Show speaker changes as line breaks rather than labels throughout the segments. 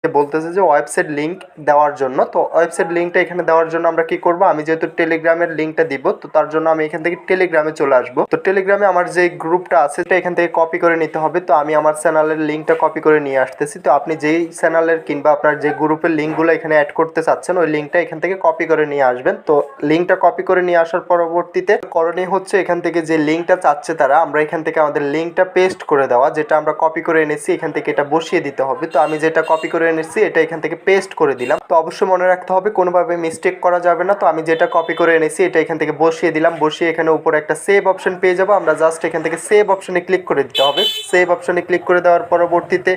বলতেছে যে website link দেওয়ার জন্য। তো ওয়েবসাইট লিঙ্কটা এখানে দেওয়ার জন্য আমরা কি করব, আমি যেহেতু টেলিগ্রামের লিঙ্কটা দিব, তো তার জন্য আমি এখান থেকে টেলিগ্রামে চলে আসবো। তো টেলিগ্রামে আমার যে গ্রুপটা আছে সেটা এখান থেকে কপি করে নিতে হবে। তো আমি আমার চ্যানেলের লিঙ্কটা কপি করে নিয়ে আসতেছি। তো আপনি যেই চ্যানেলের কিংবা আপনার যে গ্রুপের লিঙ্কগুলো এখানে অ্যাড করতে চাচ্ছেন ওই লিঙ্কটা এখান থেকে কপি করে নিয়ে আসবেন। তো লিঙ্কটা কপি করে নিয়ে আসার পরবর্তীতে করণীয় হচ্ছে এখান থেকে যে লিঙ্কটা চাচ্ছে তারা, আমরা এখান থেকে আমাদের লিঙ্কটা পেস্ট করে দেওয়া, যেটা আমরা কপি করে এনেছি এখান থেকে এটা বসিয়ে দিতে হবে। তো আমি যেটা কপি করে এনেছি এটা এখান থেকে পেস্ট করে দিলাম। তো অবশ্যই মনে রাখতে হবে কোনোভাবে মিস্টেক করা যাবে না। তো আমি যেটা কপি করে এনেছি এটা এখান থেকে বসিয়ে দিলাম। বসিয়ে এখানে উপরে একটা সেভ অপশন পেয়ে যাবো। আমরা জাস্ট এখান থেকে সেভ অপশনে ক্লিক করে দিতে হবে। সেভ অপশনে ক্লিক করে দেওয়ার পরবর্তীতে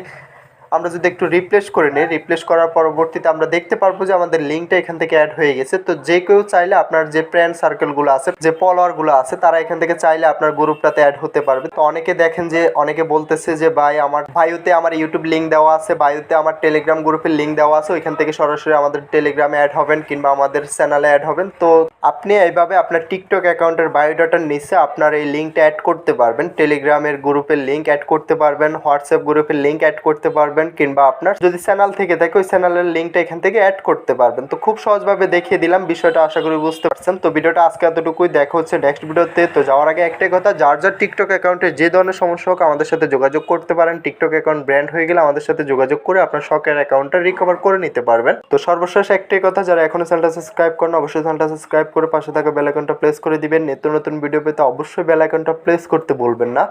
আমরা যদি একটু রিপ্লেস করে নিই, রিপ্লেস করার পরবর্তীতে আমরা দেখতে পারবো যে আমাদের লিঙ্কটা এখান থেকে অ্যাড হয়ে গেছে। তো যে কেউ চাইলে আপনার যে ফ্রেন্ড সার্কেলগুলো আছে, যে ফলোয়ারগুলো আছে, তারা এখান থেকে চাইলে আপনার গ্রুপটাতে অ্যাড হতে পারবে। তো অনেকে দেখেন যে অনেকে বলতেছে যে ভাই আমার বায়োতে আমার ইউটিউব লিঙ্ক দেওয়া আছে, বায়োতে আমার টেলিগ্রাম গ্রুপের লিঙ্ক দেওয়া আছে, ওইখান থেকে সরাসরি আমাদের টেলিগ্রামে অ্যাড হবেন কিংবা আমাদের চ্যানেলে অ্যাড হবেন। তো আপনি এইভাবে আপনার টিকটক অ্যাকাউন্টের বায়োডাটার নিচে আপনার এই লিঙ্কটা অ্যাড করতে পারবেন, টেলিগ্রামের গ্রুপের লিঙ্ক অ্যাড করতে পারবেন, হোয়াটসঅ্যাপ গ্রুপের লিঙ্ক অ্যাড করতে পারবেন, কিংবা আপনার যদি চ্যানেল থেকে থাকে ওই চ্যানেলের লিঙ্কটা এখান থেকে অ্যাড করতে পারবেন। তো খুব সহজভাবে দেখিয়ে দিলাম, বিষয়টা আশা করি বুঝতে পারছেন। তো ভিডিওটা আজকে এতটুকুই, দেখা হচ্ছে নেক্সট ভিডিওতে। তো যাওয়ার আগে একটাই কথা, যার যার টিকটক অ্যাকাউন্টে যে ধরনের সমস্যা হোক আমাদের সাথে যোগাযোগ করতে পারেন। টিকটক অ্যাকাউন্ট ব্র্যান্ড হয়ে গেলে আমাদের সাথে যোগাযোগ করে আপনার শখের অ্যাকাউন্টটা রিকভার করে নিতে পারবেন। তো সর্বশেষ একটাই কথা, যারা এখনো চ্যানেলটা সাবস্ক্রাইব করেন অবশ্যই চ্যানেলটা সাবস্ক্রাইব করে পাশে থাকা বেল আইকনটা প্রেস করে দিবেন। নিত্য নতুন ভিডিও পেতে অবশ্যই বেল আইকনটা প্রেস করতে ভুলবেন না।